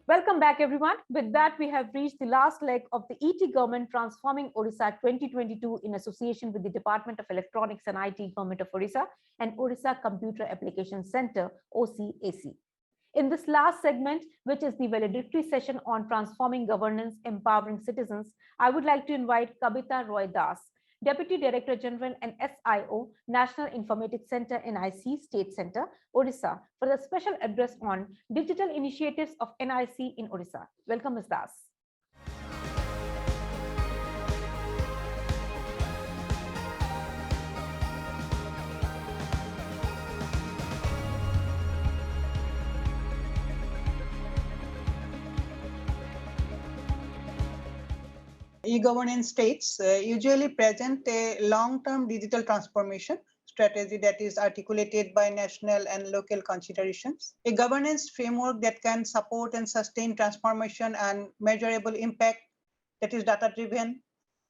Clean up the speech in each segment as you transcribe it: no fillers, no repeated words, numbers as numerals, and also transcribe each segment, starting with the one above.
Welcome back, everyone. With that, we have reached the last leg of the ET Government Transforming Orissa 2022 in association with the Department of Electronics and IT Government of Orissa and Orissa Computer Application Center, OCAC. In this last segment, which is the valedictory session on transforming governance, empowering citizens, I would like to invite Kabita Roy Das, Deputy Director General and SIO, National Informatics Center NIC State Center, Odisha, for the special address on digital initiatives of NIC in Odisha. Welcome, Ms. Das. E-governance states usually present a long-term digital transformation strategy that is articulated by national and local considerations. A governance framework that can support and sustain transformation and measurable impact that is data-driven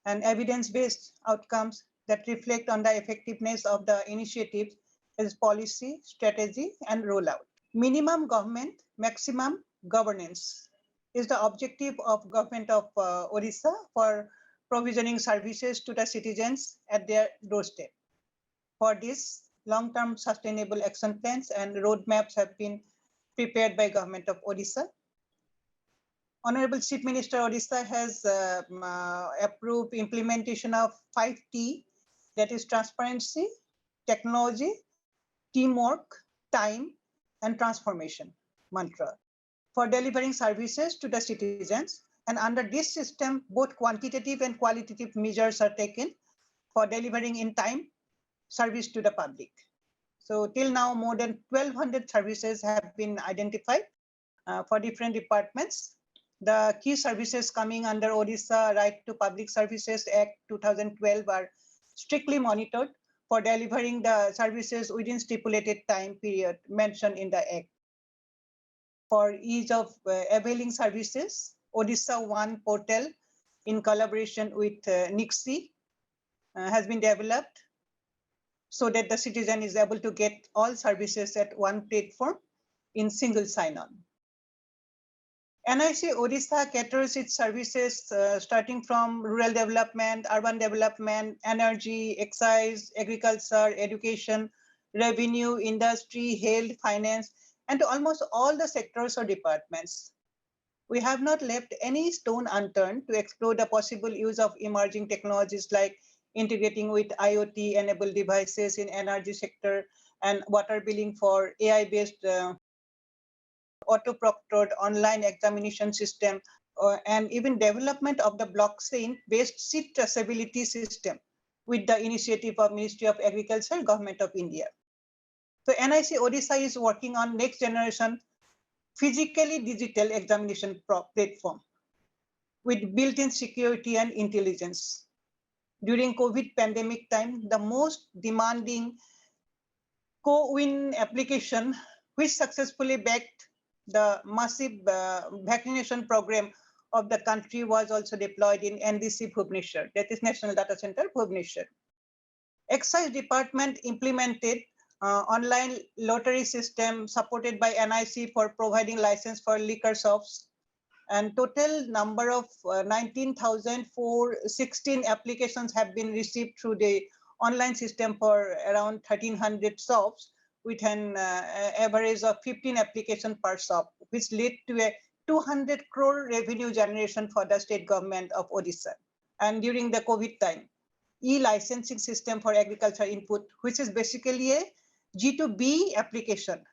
and evidence-based outcomes that reflect on the effectiveness of the initiatives as policy, strategy, and rollout. Minimum government, maximum governance is the objective of government of Orissa for provisioning services to the citizens at their doorstep. For this, long-term sustainable action plans and roadmaps have been prepared by government of Odisha. Honorable Chief Minister Odisha has approved implementation of 5T, that is transparency, technology, teamwork, time, and transformation mantra for delivering services to the citizens. And under this system, both quantitative and qualitative measures are taken for delivering in time service to the public. So till now, more than 1,200 services have been identified for different departments. The key services coming under Odisha Right to Public Services Act 2012 are strictly monitored for delivering the services within stipulated time period mentioned in the Act. For ease of availing services, Odisha One portal in collaboration with NICSI has been developed so that the citizen is able to get all services at one platform in single sign-on. NIC Odisha caters its services starting from rural development, urban development, energy, excise, agriculture, education, revenue, industry, health, finance, and to almost all the sectors or departments. We have not left any stone unturned to explore the possible use of emerging technologies like integrating with IoT-enabled devices in energy sector and water billing for AI-based auto-proctored online examination system, and even development of the blockchain-based seed traceability system with the initiative of Ministry of Agriculture, Government of India. So NIC Odisha is working on next generation physically digital examination platform with built-in security and intelligence. During COVID pandemic time, the most demanding co-win application which successfully backed the massive vaccination program of the country was also deployed in NDC Bhubaneswar, that is National Data Center Bhubaneswar. Excise Department implemented online lottery system supported by NIC for providing license for liquor shops, and total number of 19,416 applications have been received through the online system for around 1,300 shops with an average of 15 applications per shop, which led to a 200 crore revenue generation for the state government of Odisha. And during the COVID time, e-licensing system for agriculture input, which is basically a G2B application,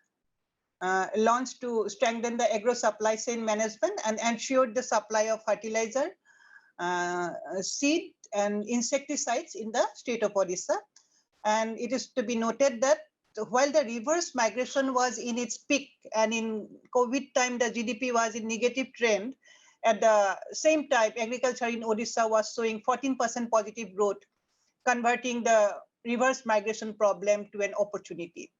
launched to strengthen the agro supply chain management and ensure the supply of fertilizer, seed and insecticides in the state of Odisha. And it is to be noted that while the reverse migration was in its peak and in COVID time, the GDP was in negative trend, at the same time, agriculture in Odisha was showing 14% positive growth, converting the reverse migration problem to an opportunity.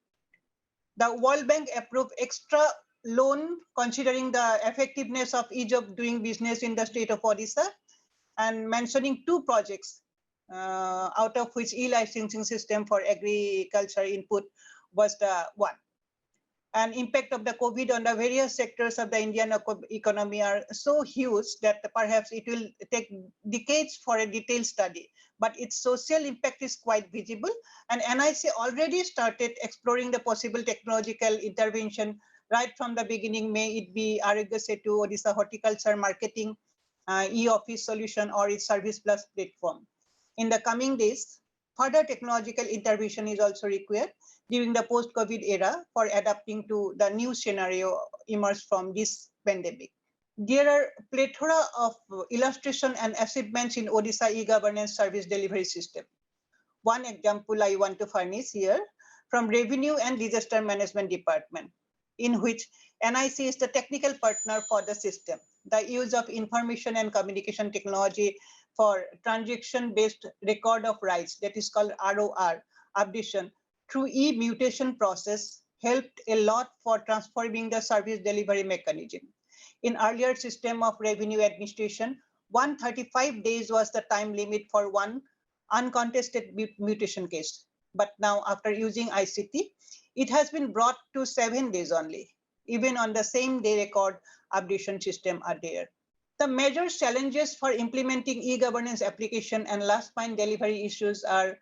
The World Bank approved extra loan considering the effectiveness of ease of doing business in the state of Odisha, and mentioning two projects, out of which e-licensing system for agriculture input was the one. and impact of the COVID on the various sectors of the Indian economy are so huge that perhaps it will take decades for a detailed study. But its social impact is quite visible, and NIC already started exploring the possible technological intervention right from the beginning, may it be Arogya Setu, Odisha horticulture marketing, e-office solution, or its Service Plus platform. In the coming days, further technological intervention is also required during the post-COVID era for adapting to the new scenario emerged from this pandemic. There are plethora of illustration and achievements in Odisha e-governance service delivery system. One example I want to furnish here from Revenue and Disaster Management Department, in which NIC is the technical partner for the system. The use of information and communication technology for transaction-based record of rights, that is called ROR, updation, through e-mutation process helped a lot for transforming the service delivery mechanism. In earlier system of revenue administration, 135 days was the time limit for one uncontested mutation case. But now after using ICT, it has been brought to 7 days only. Even on the same day record updation system are there. The major challenges for implementing e-governance application and last mile delivery issues are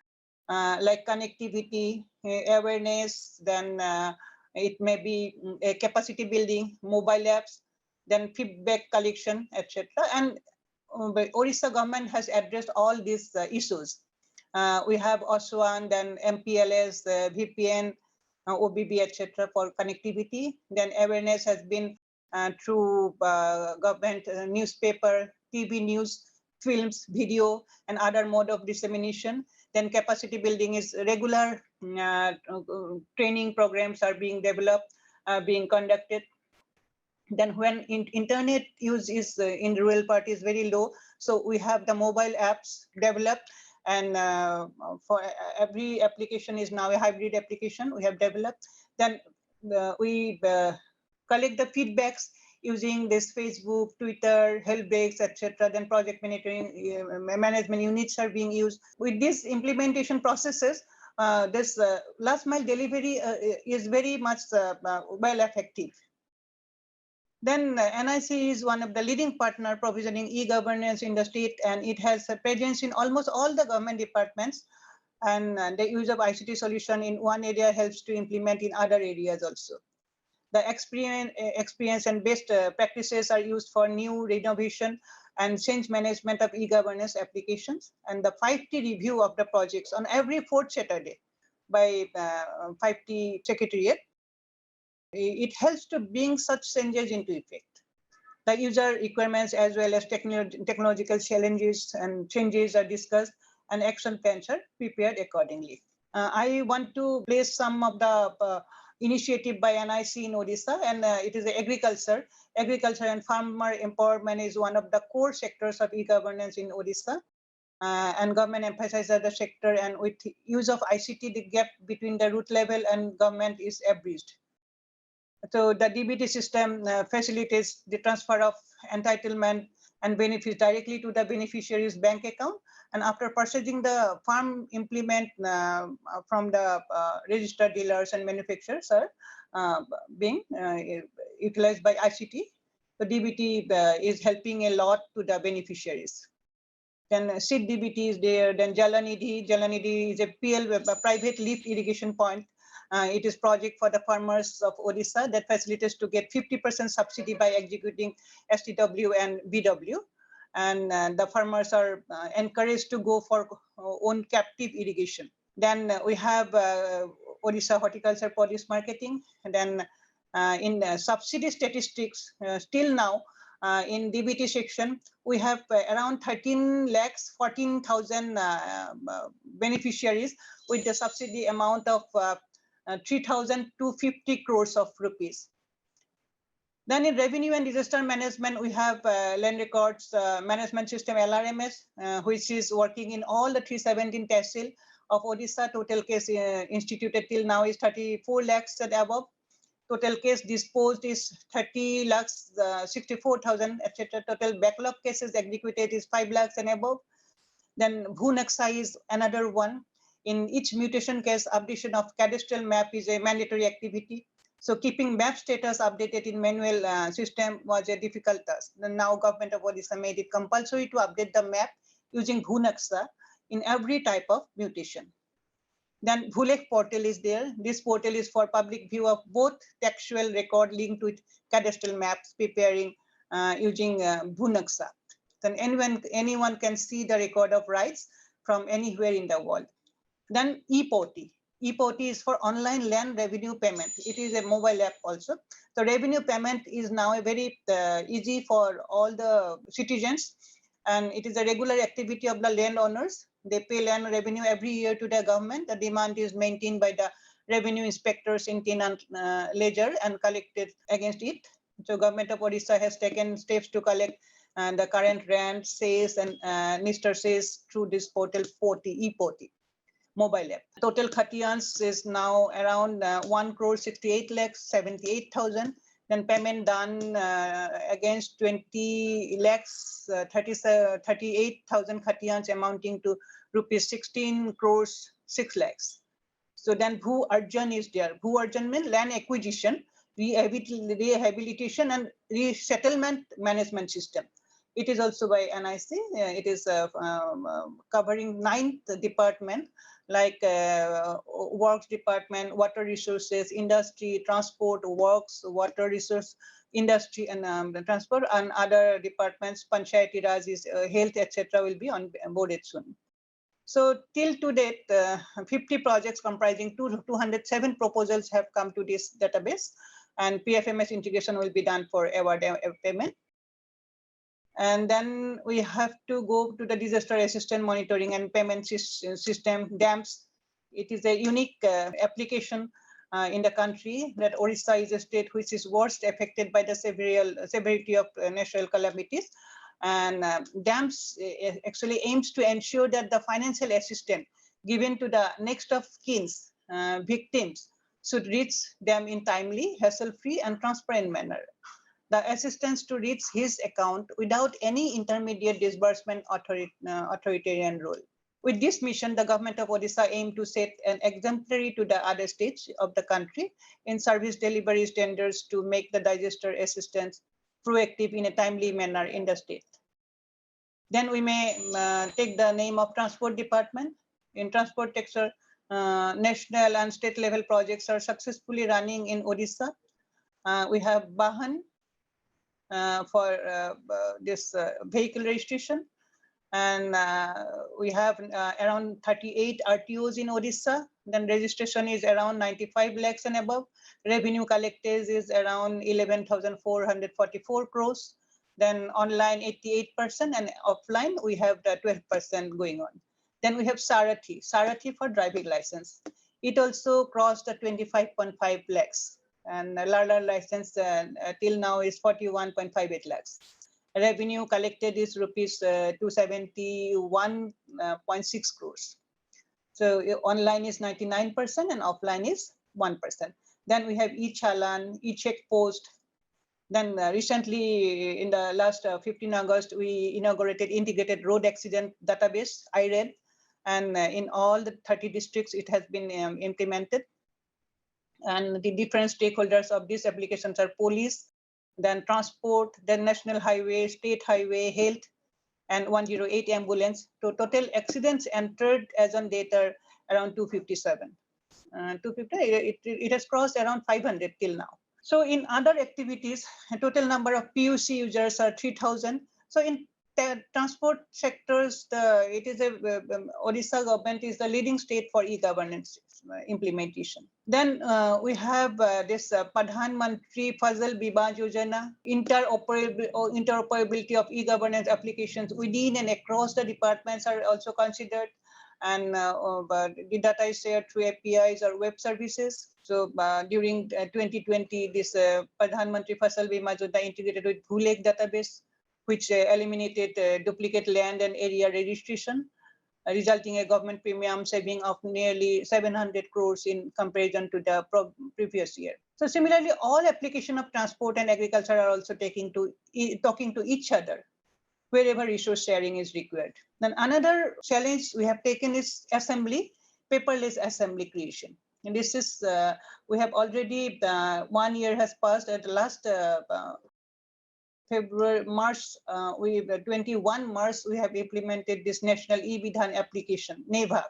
like connectivity, awareness, then it may be a capacity building, mobile apps, then feedback collection, etc. And Orissa government has addressed all these issues. We have OSWAN, then MPLS, VPN, OBB, etc. for connectivity. Then awareness has been through government newspaper, TV news, films, video, and other mode of dissemination. Then capacity building is regular training programs are being developed, being conducted. Then when internet use is in rural part is very low, so we have the mobile apps developed, and for every application is now a hybrid application we have developed. Then we collect the feedbacks using this Facebook, Twitter, help desks, etc. Then project monitoring management units are being used. With these implementation processes, this last mile delivery is very much well effective. Then NIC is one of the leading partner provisioning e-governance in the state, and it has a presence in almost all the government departments. And the use of ICT solution in one area helps to implement in other areas also. The experience and best practices are used for new renovation and change management of e-governance applications, and the 5T review of the projects on every 4th Saturday by 5T Secretariat. It helps to bring such changes into effect. The user requirements as well as technological challenges and changes are discussed, and action plans are prepared accordingly. I want to place some of the initiative by NIC in Odisha, and it is agriculture. Agriculture and farmer empowerment is one of the core sectors of e-governance in Odisha. And government emphasizes the sector, and with use of ICT, the gap between the root level and government is abridged. So the DBT system facilitates the transfer of entitlement and benefits directly to the beneficiary's bank account. And after purchasing the farm implement from the registered dealers and manufacturers are being utilized by ICT. So DBT is helping a lot to the beneficiaries. Then seed DBT is there. Then Jalanidhi. Jalanidhi is a PL, a private lift irrigation point. It is project for the farmers of Odisha that facilitates to get 50% subsidy by executing STW and BW. And the farmers are encouraged to go for own captive irrigation. Then we have Odisha horticulture produce marketing. And then in subsidy statistics, still now in DBT section, we have around 13 lakhs 14,000 beneficiaries with the subsidy amount of 3,250 crores of rupees. Then in revenue and disaster management, we have land records management system LRMS, which is working in all the 317 tehsil of Odisha. Total case instituted till now is 34 lakhs and above. Total case disposed is 30 lakhs 64,000, etc. Total backlog cases executed is 5 lakhs and above. Then Bhunaksha is another one. In each mutation case, updation of cadastral map is a mandatory activity. So keeping map status updated in manual system was a difficult task. Now government of Odisha made it compulsory to update the map using Bhunaksha in every type of mutation. Then Bhulek portal is there. This portal is for public view of both textual record linked with cadastral maps preparing using Bhunaksha. Then anyone can see the record of rights from anywhere in the world. Then e-Poti. E-Poti is for online land revenue payment. It is a mobile app also. So revenue payment is now a very easy for all the citizens, and it is a regular activity of the landowners. They pay land revenue every year to the government. The demand is maintained by the revenue inspectors in tenant ledger and collected against it. So government of Odisha has taken steps to collect the current rent, sales, and Mr. says through this portal e-Poti mobile app. Total khatiyans is now around 1,68,78,000. Then payment done against 20 lakhs 38,000 khatiyans amounting to rupees 16 crores 6 lakhs. So then Bhu Arjan is there. Bhu Arjan means land acquisition, rehabilitation, and resettlement management system. It is also by NIC. It is covering 9th department like works department, water resources, industry, transport, works, water resource, industry, and transport, and other departments, Panchayati Raj, health, etc. will be onboarded soon. So till to date, 50 projects comprising 207 proposals have come to this database, and PFMS integration will be done for award payment. And then we have to go to the disaster assistance monitoring and payment system, DAMS. It is a unique application in the country that Orissa is a state which is worst affected by the severity of natural calamities. And DAMS actually aims to ensure that the financial assistance given to the next of kins victims should reach them in timely, hassle-free, and transparent manner. The assistance to reach his account without any intermediate disbursement authoritarian role. With this mission, the government of Odisha aimed to set an exemplary to the other states of the country in service delivery standards to make the disaster assistance proactive in a timely manner in the state. Then we may take the name of Transport Department. In transport sector, national and state level projects are successfully running in Odisha. We have Bahan, for this vehicle registration, and we have around 38 RTOs in Odisha. Then registration is around 95 lakhs and above. Revenue collected is around 11,444 crores. Then online 88%, and offline we have the 12% going on. Then we have Sarathi for driving license. It also crossed the 25.5 lakhs. And learner license till now is 41.58 lakhs. Revenue collected is rupees 271.6 crores. So online is 99% and offline is 1%. Then we have e-Challan, e-Check Post. Then recently, in the last 15 August, we inaugurated integrated road accident database, IRED, and in all the 30 districts, it has been implemented. And the different stakeholders of these applications are police, then transport, then national highway, state highway, health, and 108 ambulance. So total accidents entered as on date are around 257. 250, it has crossed around 500 till now. So in other activities, a total number of PUC users are 3,000. So in transport sectors, it is Odisha government is the leading state for e-governance implementation. Then we have this Pradhan Mantri Fazal Bima Yojana, interoperability of e-governance applications within and across the departments are also considered. And the data is shared through APIs or web services. So during 2020, this Pradhan Mantri Fasal Bima Yojana integrated with Bhulek database, which eliminated duplicate land and area registration, resulting in a government premium saving of nearly 700 crores in comparison to the previous year. So similarly, all application of transport and agriculture are also talking to each other wherever resource sharing is required. Then another challenge we have taken is assembly, paperless assembly creation. And this is, we have already, 1 year has passed. At the last February, March, 21 March, we have implemented this National E-Vidhan application, NEVA.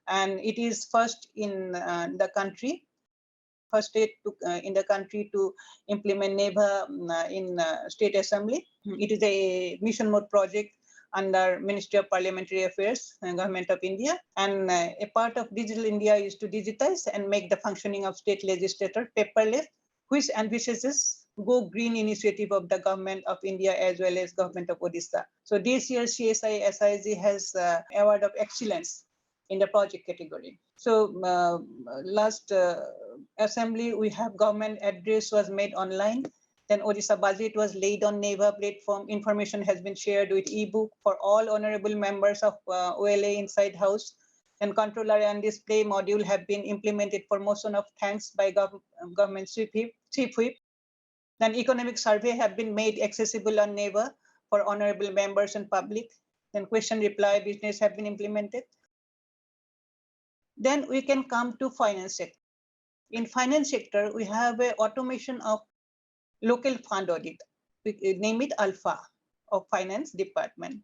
And it is first in the country, first state in the country to implement NEVA in State Assembly. It is a mission mode project under Ministry of Parliamentary Affairs, Government of India. And a part of Digital India is to digitize and make the functioning of state legislator paperless, which envisages Go Green initiative of the Government of India as well as Government of Odisha. So this year CSI SIG has award of excellence in the project category. So last assembly, we have government address was made online. Then Odisha budget was laid on NEVA platform. Information has been shared with ebook for all honorable members of OLA inside house. And controller and display module have been implemented for motion of thanks by government chief whip. Then economic survey have been made accessible on NEVA for honorable members and public. Then question reply business have been implemented. Then we can come to finance sector. In finance sector, we have a automation of local fund audit. We name it Alpha of Finance Department.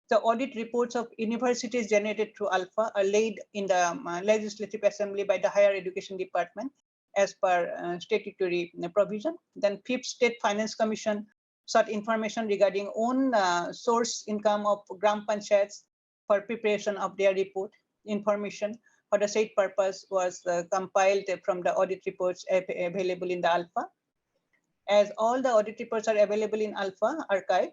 The audit reports of universities generated through Alpha are laid in the Legislative Assembly by the Higher Education Department as per statutory provision. Then 5th State Finance Commission sought information regarding own source income of Gram Panchayats for preparation of their report. Information for the said purpose was compiled from the audit reports available in the Alpha. As all the audit reports are available in Alpha archive,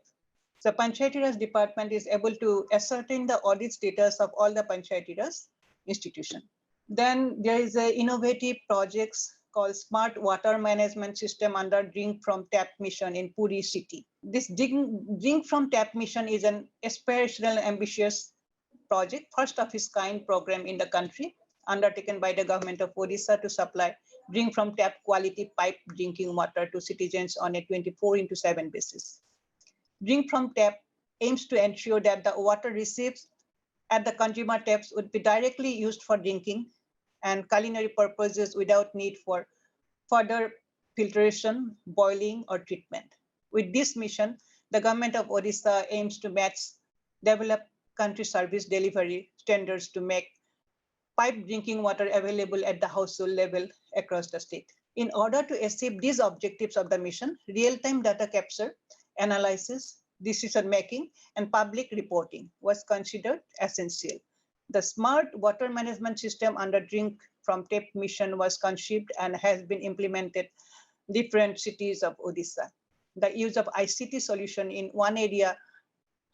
the Panchayati Raj Department is able to ascertain the audit status of all the Panchayati Raj institution. Then there is a innovative projects called Smart Water Management System under Drink from Tap Mission in Puri city. This Drink from Tap Mission is an aspirational, ambitious project, first of its kind program in the country, undertaken by the government of Odisha to supply drink from tap quality pipe drinking water to citizens on a 24/7 basis. Drink from tap aims to ensure that the water received at the consumer taps would be directly used for drinking and culinary purposes without need for further filtration, boiling, or treatment. With this mission, the government of Odisha aims to match developed country service delivery standards to make pipe drinking water available at the household level across the state. In order to achieve these objectives of the mission, real-time data capture, analysis, decision-making, and public reporting was considered essential. The smart water management system under Drink from Tap mission was conceived and has been implemented in different cities of Odisha. The use of ICT solution in one area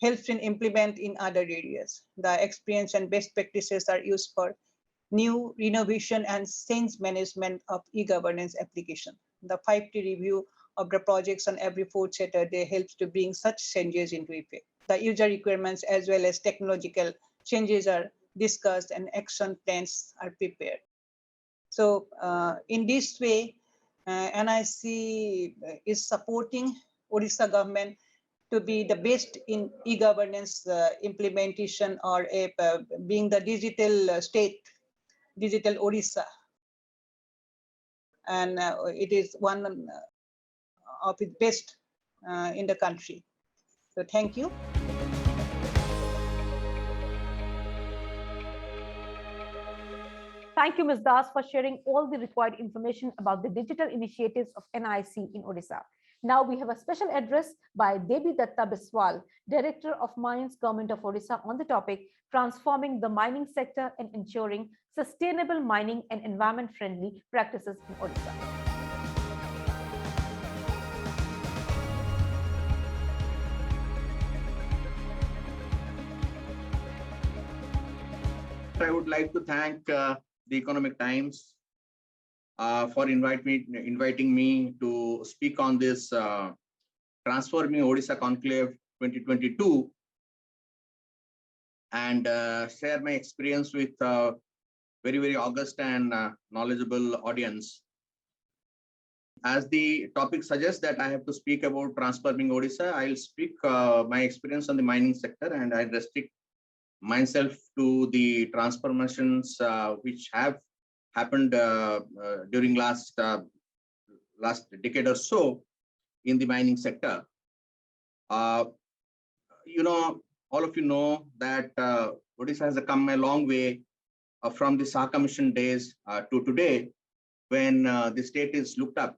helps in implement in other areas. The experience and best practices are used for new renovation and change management of e-governance application. The 5T review of the projects on every 4th Saturday helps to bring such changes into effect. The user requirements as well as technological changes are discussed and action plans are prepared. So in this way, NIC is supporting Odisha government to be the best in e-governance implementation or being the digital state, digital Orissa. And it is one of its best in the country. So thank you. Thank you, Ms. Das, for sharing all the required information about the digital initiatives of NIC in Odisha. Now we have a special address by Debidutta Biswal, Director of Mines, Government of Odisha, on the topic transforming the mining sector and ensuring sustainable mining and environment-friendly practices in Odisha. I would like to thank the Economic Times for inviting me to speak on this Transforming Odisha Conclave 2022 and share my experience with very, very august and knowledgeable audience. As the topic suggests that I have to speak about transforming Odisha, I'll speak my experience on the mining sector, and I restrict myself to the transformations which have happened during last decade or so in the mining sector. You know, all of you know that Odisha has come a long way from the SAR Commission days to today, when the state is looked up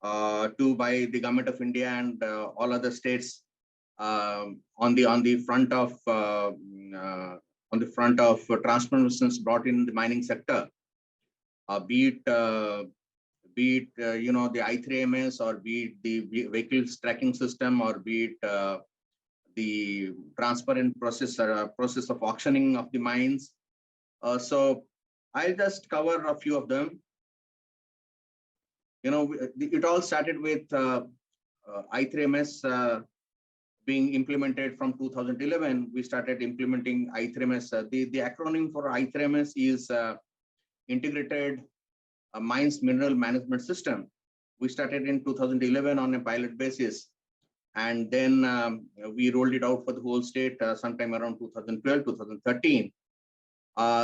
to by the government of India and all other states on the front of transformations brought in the mining sector, be it you know, the I3MS, or be it the vehicles tracking system, or be it the transparent process of auctioning of the mines. So I'll just cover a few of them. You know, it all started with I3MS being implemented from 2011. We started implementing I3MS. The acronym for I3MS is Integrated Mines Mineral Management System. We started in 2011 on a pilot basis, and then we rolled it out for the whole state sometime around 2012, 2013.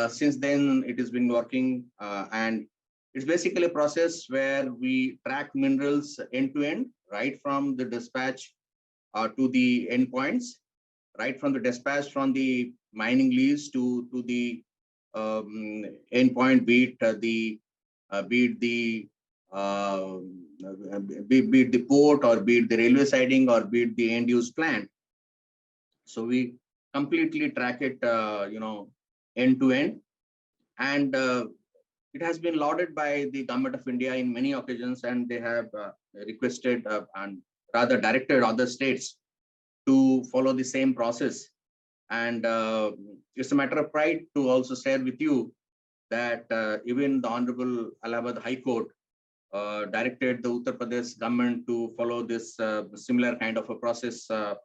Since then, it has been working, and it's basically a process where we track minerals end to end, right from the dispatch to the endpoints, right from the dispatch from the mining lease to the endpoint, be it the port, or be it the railway siding, or be it the end use plant. So we completely track it, you know, end to end, and it has been lauded by the government of India in many occasions, and they have requested and rather directed other states to follow the same process. And it's a matter of pride to also share with you that even the Honorable Allahabad High Court directed the Uttar Pradesh government to follow this similar kind of a process of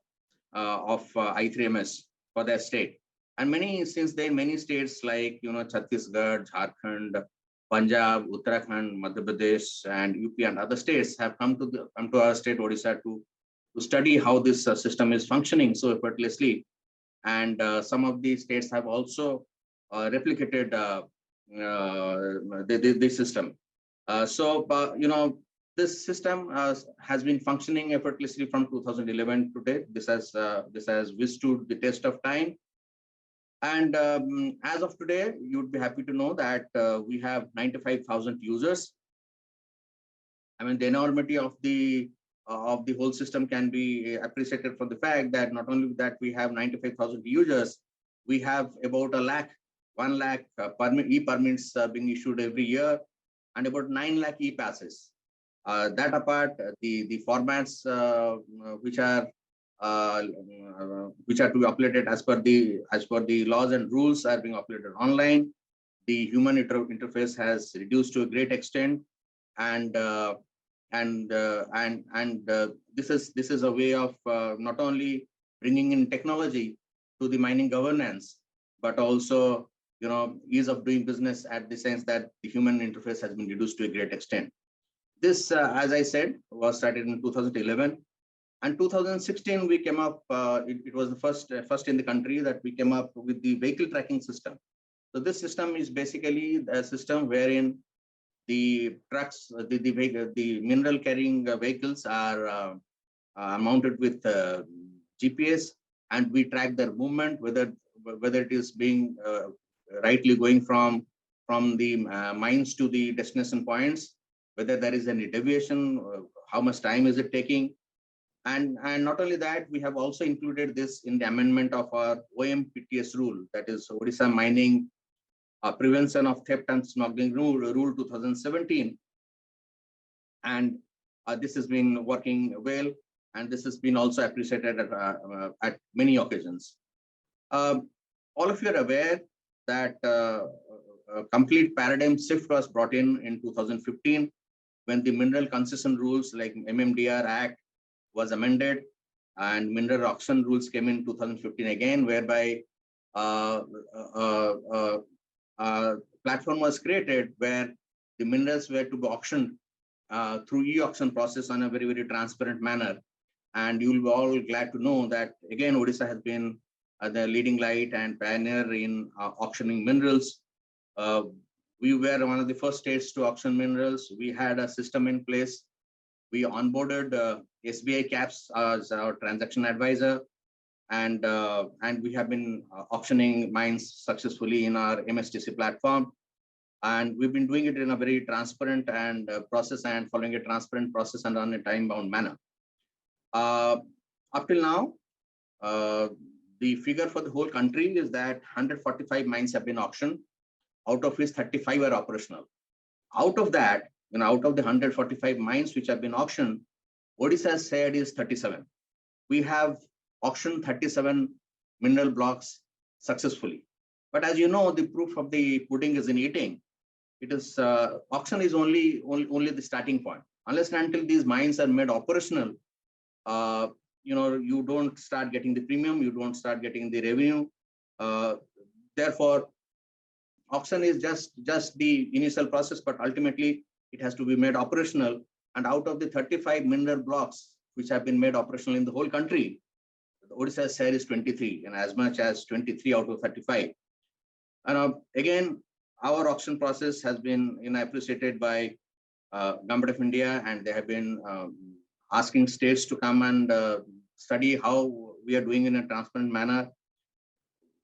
I3MS for their state. And since then, many states like, you know, Chhattisgarh, Jharkhand, Punjab, Uttarakhand, Madhya Pradesh, and UP and other states have come to our state Odisha to study how this system is functioning so effortlessly. And some of these states have also replicated the system. You know, this system has been functioning effortlessly from 2011 to date. This has withstood the test of time. And as of today, you'd be happy to know that we have 95,000 users. I mean, the enormity of the whole system can be appreciated from the fact that not only that we have 95,000 users, we have about 1 lakh e-permits being issued every year, and about 9 lakh e-passes. That apart, the formats which are to be uploaded as per the laws and rules are being uploaded online. The human interface has reduced to a great extent, and this is a way of not only bringing in technology to the mining governance, but also, you know, ease of doing business, at the sense that the human interface has been reduced to a great extent. This, as I said, was started in 2011. And 2016, we came up, it was the first in the country that we came up with the vehicle tracking system. So this system is basically a system wherein the trucks, the mineral carrying vehicles are mounted with GPS, and we track their movement, whether it is being rightly going from the mines to the destination points, whether there is any deviation, how much time is it taking. And not only that, we have also included this in the amendment of our OMPTS rule, that is Odisha Mining Prevention of Theft and Smuggling Rule 2017. And this has been working well, and this has been also appreciated at many occasions. All of you are aware that a complete paradigm shift was brought in 2015, when the mineral concession rules like MMDR Act was amended, and mineral auction rules came in 2015 again, whereby platform was created where the minerals were to be auctioned through e-auction process on a very, very transparent manner. And you will be all glad to know that, again, Odisha has been the leading light and pioneer in auctioning minerals We were one of the first states to auction minerals. We had a system in place. We onboarded SBI CAPS as our transaction advisor, and we have been auctioning mines successfully in our MSTC platform. And we've been doing it in a very transparent and process, and following a transparent process and on a time-bound manner. Up till now, the figure for the whole country is that 145 mines have been auctioned, out of which 35 are operational. Out of that, out of the 145 mines which have been auctioned, Odisha's share is 37. We have auctioned 37 mineral blocks successfully. But as you know, the proof of the pudding is in eating. It is auction is only the starting point. Unless and until these mines are made operational, you don't start getting the premium, you don't start getting the revenue. Therefore, auction is just the initial process, but ultimately it has to be made operational. And out of the 35 mineral blocks which have been made operational in the whole country, Odisha's share is 23, and as much as 23 out of 35. And again, our auction process has been appreciated by Government of India, and they have been asking states to come and study how we are doing in a transparent manner.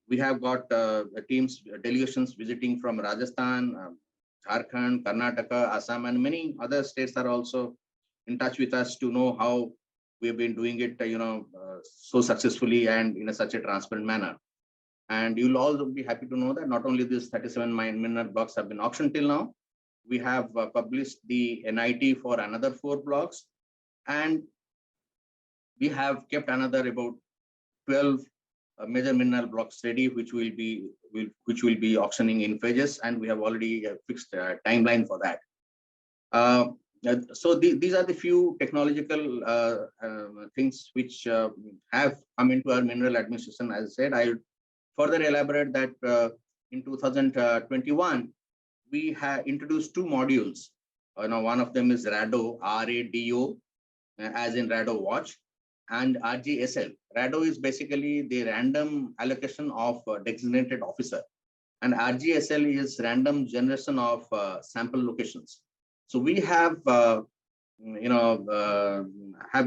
We have got delegations visiting from Rajasthan, Jharkhand, Karnataka, Assam, and many other states are also in touch with us to know how we have been doing it, so successfully and in such a transparent manner. And you'll also be happy to know that not only these 37 mineral blocks have been auctioned till now, we have published the NIT for another 4 blocks, and we have kept another about 12 major mineral blocks ready, which will be auctioning in phases, and we have already fixed a timeline for that. So these are the few technological things which have come into our mineral administration. As I said, I further elaborate that in 2021, we have introduced 2 modules. One of them is RADO, R-A-D-O, as in RADO watch, and RGSL. RADO is basically the random allocation of designated officer, and RGSL is random generation of sample locations. So we have have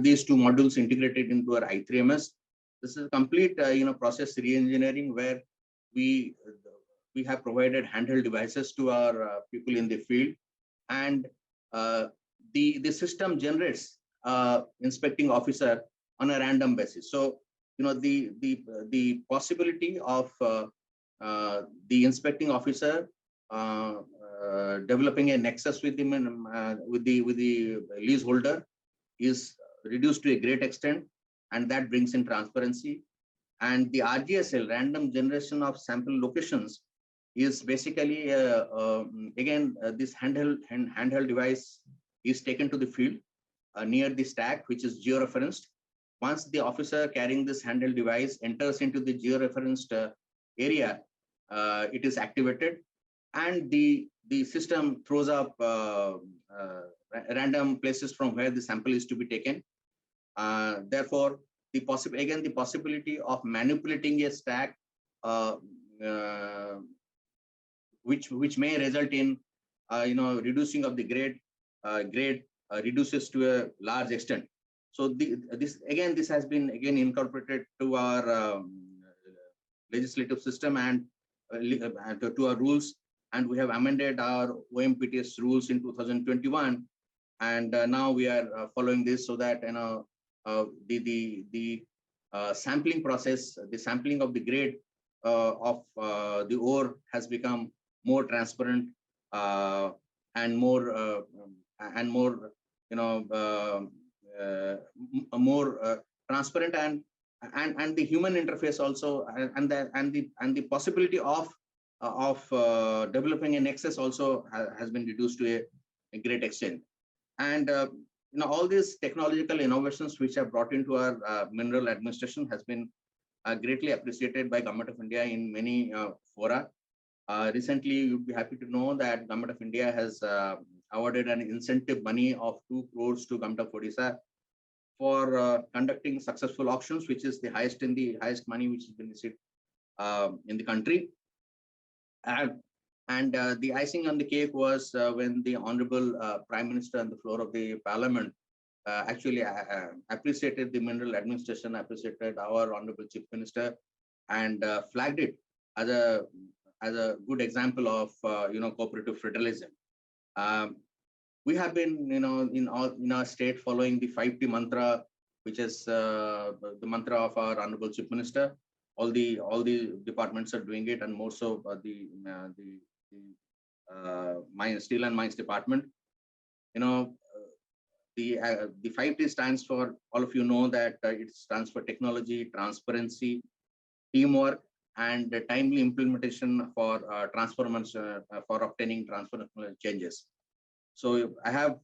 these 2 modules integrated into our I3MS. This is a complete process re-engineering where we have provided handheld devices to our people in the field, and the system generates inspecting officer on a random basis. So the possibility of the inspecting officer developing a nexus with the leaseholder is reduced to a great extent, and that brings in transparency. And the RGSL, random generation of sample locations, is basically again this handheld device is taken to the field near the stack, which is georeferenced. Once the officer carrying this handheld device enters into the georeferenced area, it is activated, and the system throws up random places from where the sample is to be taken. Therefore, the possibility of manipulating a stack, which may result in reducing of the grade reduces to a large extent. So this has been incorporated to our legislative system and to our rules, and we have amended our OMPTS rules in 2021, and now we are following this so that the sampling process, the sampling of the grade of the ore has become more transparent and more more transparent, and the human interface also, and the possibility of developing a nexus also has been reduced to a great extent. And all these technological innovations which are brought into our mineral administration has been greatly appreciated by Government of India in many fora. Recently, you'd be happy to know that Government of India has awarded an incentive money of 2 crores to Government of Odisha for conducting successful auctions, which is the highest money which has been received in the country. And And the icing on the cake was when the Honorable Prime Minister on the floor of the Parliament actually appreciated the mineral administration, appreciated our Honorable Chief Minister, and flagged it as a good example of cooperative federalism. We have been in our state following the 5T mantra, which is the mantra of our Honorable Chief Minister. All the departments are doing it, and more so the Steel and Mines Department. The 5T stands for, all of you know that it stands for technology, transparency, teamwork, and timely implementation for transformation for obtaining transformational changes. So I have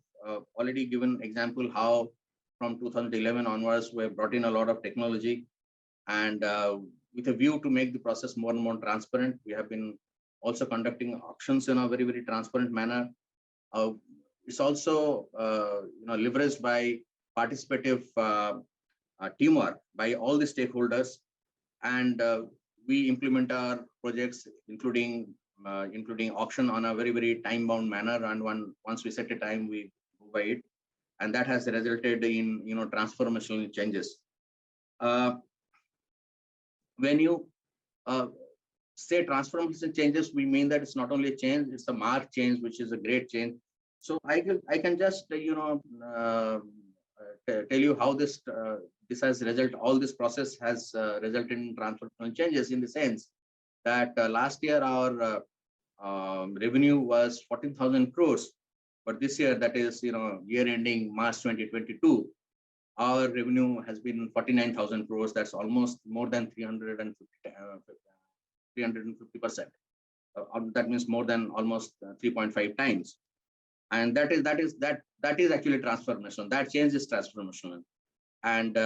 already given example how from 2011 onwards we have brought in a lot of technology, and with a view to make the process more and more transparent, we have been also conducting auctions in a very, very transparent manner. It's also leveraged by participative teamwork by all the stakeholders, and we implement our projects, including auction on a very, very time-bound manner. And once we set a time, we move by it, and that has resulted in transformational changes. When you say transformation changes, we mean that it's not only a change; it's a marked change, which is a great change. So I can just tell you how this has resulted. All this process has resulted in transformational changes, in the sense that last year our revenue was 14,000 crores, but this year, that is year ending March 2022, our revenue has been 49,000 crores. That's almost more than 350%. That means more than almost 3.5 times. And that is actually transformational. That change is transformational. And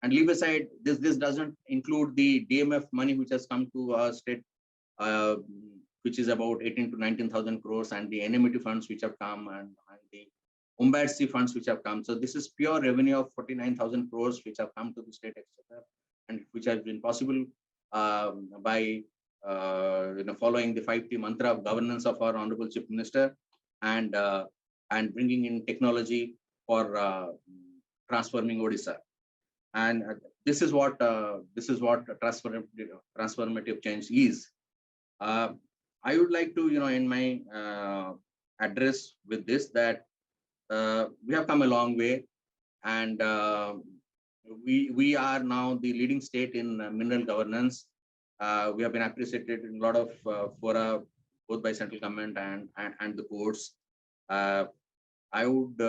leave aside this doesn't include the DMF money which has come to our state, which is about 18 to 19,000 crores, and the NMT funds which have come, and the Umbac funds which have come. So this is pure revenue of 49,000 crores which have come to the state exchequer, and which has been possible by following the 5T mantra of governance of our Honorable Chief Minister, and bringing in technology for transforming Odisha. And this is what transformative change is. I would like to in my address with this, that we have come a long way, and we are now the leading state in mineral governance. We have been appreciated in a lot of fora, both by central government and the courts. I would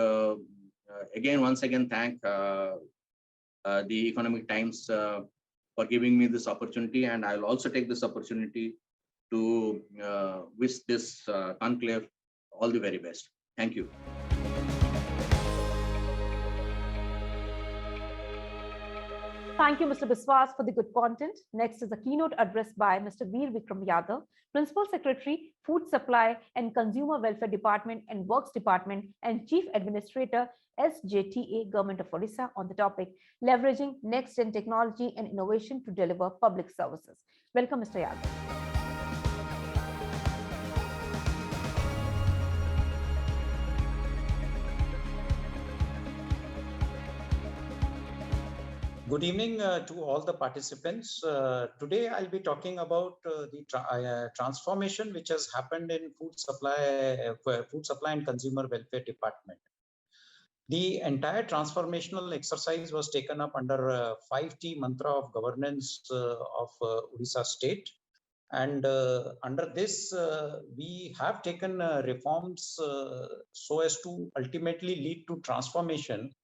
once again thank the Economic Times for giving me this opportunity, and I'll also take this opportunity to wish this conclave all the very best. Thank you. Thank you, Mr. Biswas, for the good content. Next is a keynote address by Mr. Veer Vikram Yadav, Principal Secretary, Food Supply and Consumer Welfare Department and Works Department, and Chief Administrator, SJTA, Government of Orissa, on the topic leveraging next-gen technology and innovation to deliver public services. Welcome, Mr. Yadav. Good evening to all the participants. Today I'll be talking about the transformation which has happened in food supply and consumer welfare department. The entire transformational exercise was taken up under 5T mantra of governance of Odisha state. And under this, we have taken reforms so as to ultimately lead to transformation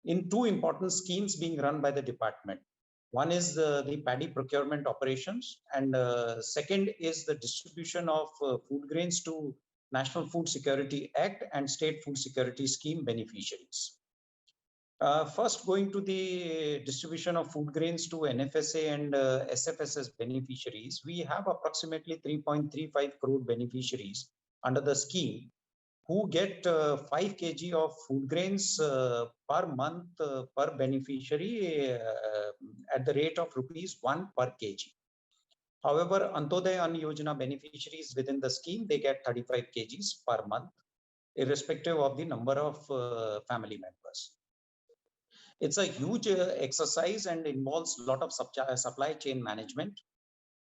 in two important schemes being run by the department. One is the paddy procurement operations, and second is the distribution of food grains to National Food Security Act and State Food Security Scheme beneficiaries. First, going to the distribution of food grains to NFSA and SFSS beneficiaries, we have approximately 3.35 crore beneficiaries under the scheme, who get 5 kg of food grains per month per beneficiary at the rate of rupees 1 per kg. However, Antyodaya Ann Yojana beneficiaries within the scheme, they get 35 kgs per month, irrespective of the number of family members. It's a huge exercise and involves a lot of supply chain management.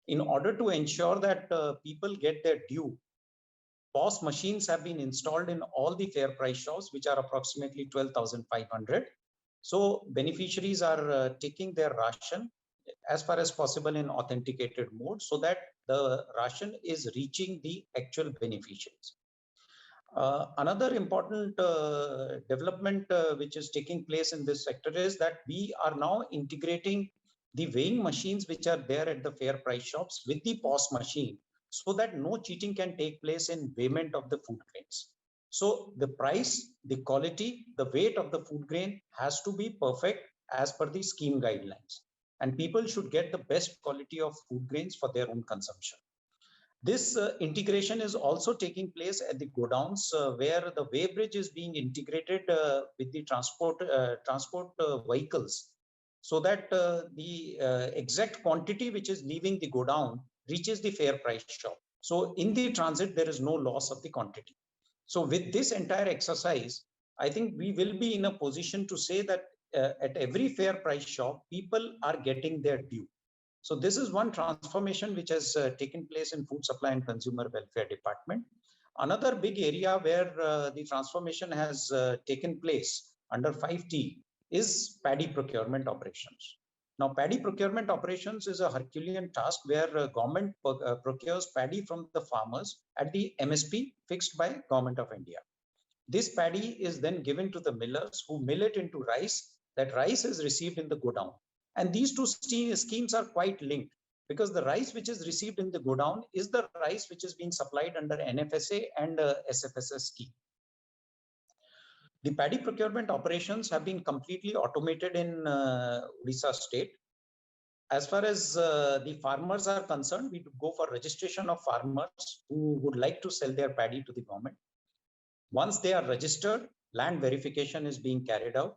In order to ensure that people get their due, POS machines have been installed in all the fair price shops, which are approximately 12,500. So beneficiaries are taking their ration as far as possible in authenticated mode so that the ration is reaching the actual beneficiaries. Another important development which is taking place in this sector is that we are now integrating the weighing machines which are there at the fair price shops with the POS machine so that no cheating can take place in weighment of the food grains. So the price, the quality, the weight of the food grain has to be perfect as per the scheme guidelines. And people should get the best quality of food grains for their own consumption. This integration is also taking place at the godowns where the weigh bridge is being integrated with the transport vehicles so that the exact quantity which is leaving the godown reaches the fair price shop. So in the transit, there is no loss of the quantity. So with this entire exercise, I think we will be in a position to say that at every fair price shop, people are getting their due. So this is one transformation which has taken place in Food Supply and Consumer Welfare Department. Another big area where the transformation has taken place under 5T is paddy procurement operations. Now, paddy procurement operations is a Herculean task where government procures paddy from the farmers at the MSP fixed by Government of India. This paddy is then given to the millers who mill it into rice. That rice is received in the godown. And these two schemes are quite linked because the rice which is received in the godown is the rice which is being supplied under NFSA and SFSS scheme. The paddy procurement operations have been completely automated in Orissa state. As far as the farmers are concerned, we go for registration of farmers who would like to sell their paddy to the government. Once they are registered, land verification is being carried out.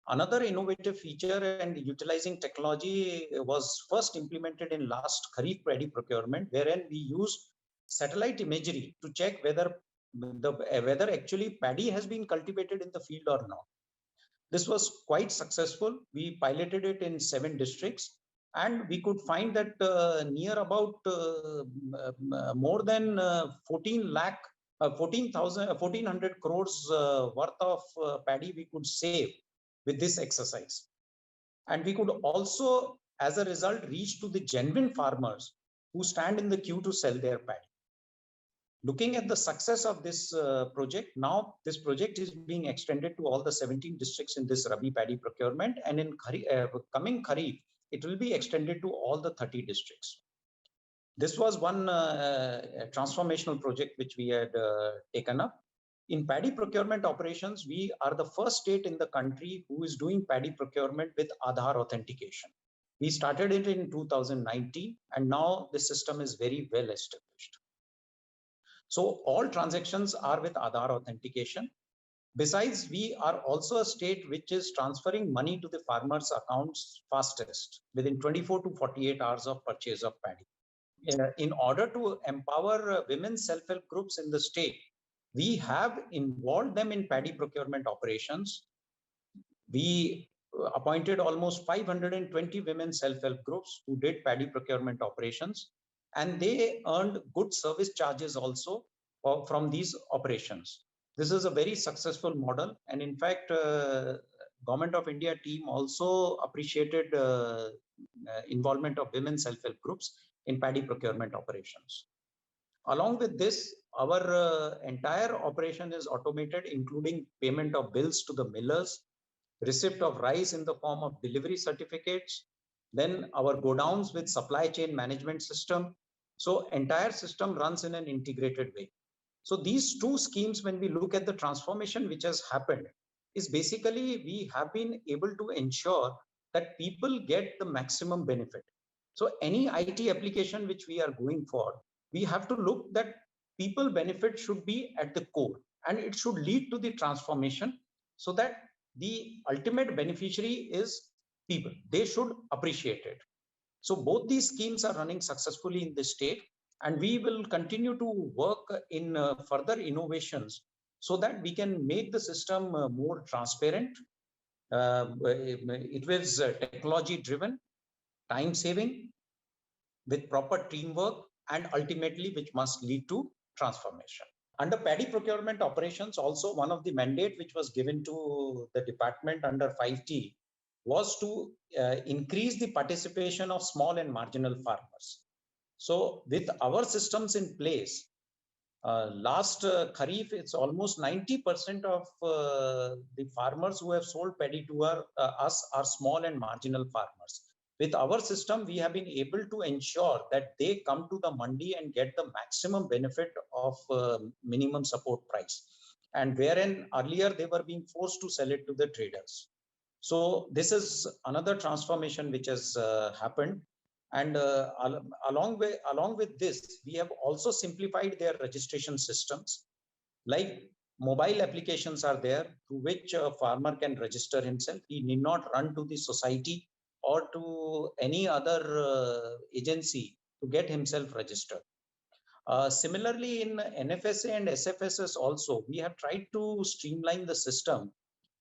Another innovative feature and utilizing technology was first implemented in last Kharif paddy procurement, wherein we use satellite imagery to check whether actually paddy has been cultivated in the field or not. This was quite successful. We piloted it in 7 districts, and we could find that near about more than 1,400 crores worth of paddy we could save with this exercise. And we could also, as a result, reach to the genuine farmers who stand in the queue to sell their paddy. Looking at the success of this project, now this project is being extended to all the 17 districts in this Rabi paddy procurement, and in coming Kharif, it will be extended to all the 30 districts. This was one transformational project which we had taken up. In paddy procurement operations, we are the first state in the country who is doing paddy procurement with Aadhaar authentication. We started it in 2019, and now the system is very well established. So all transactions are with Aadhaar authentication. Besides, we are also a state which is transferring money to the farmers' accounts fastest, within 24 to 48 hours of purchase of paddy. In order to empower women's self-help groups in the state, we have involved them in paddy procurement operations. We appointed almost 520 women self-help groups who did paddy procurement operations, and they earned good service charges also from these operations. This is a very successful model, and in fact, Government of India team also appreciated involvement of women self-help groups in paddy procurement operations. Along with this, our entire operation is automated, including payment of bills to the millers, receipt of rice in the form of delivery certificates, then our godowns with supply chain management system. So entire system runs in an integrated way. So these two schemes, when we look at the transformation which has happened, is basically we have been able to ensure that people get the maximum benefit. So any IT application which we are going for, we have to look that people benefit should be at the core, and it should lead to the transformation so that the ultimate beneficiary is people. They should appreciate it. So both these schemes are running successfully in the state, and we will continue to work in further innovations so that we can make the system more transparent. It was technology driven, time saving, with proper teamwork, and ultimately which must lead to transformation. Under Paddy procurement operations, also one of the mandate which was given to the department under 5T was to increase the participation of small and marginal farmers. So with our systems in place, last Kharif, it's almost 90% of the farmers who have sold paddy to us are small and marginal farmers. With our system, we have been able to ensure that they come to the mandi and get the maximum benefit of minimum support price. And wherein earlier they were being forced to sell it to the traders. So this is another transformation which has happened. And along with this, we have also simplified their registration systems. Like mobile applications are there through which a farmer can register himself. He need not run to the society or to any other agency to get himself registered. Similarly, in NFSA and SFSS also, we have tried to streamline the system,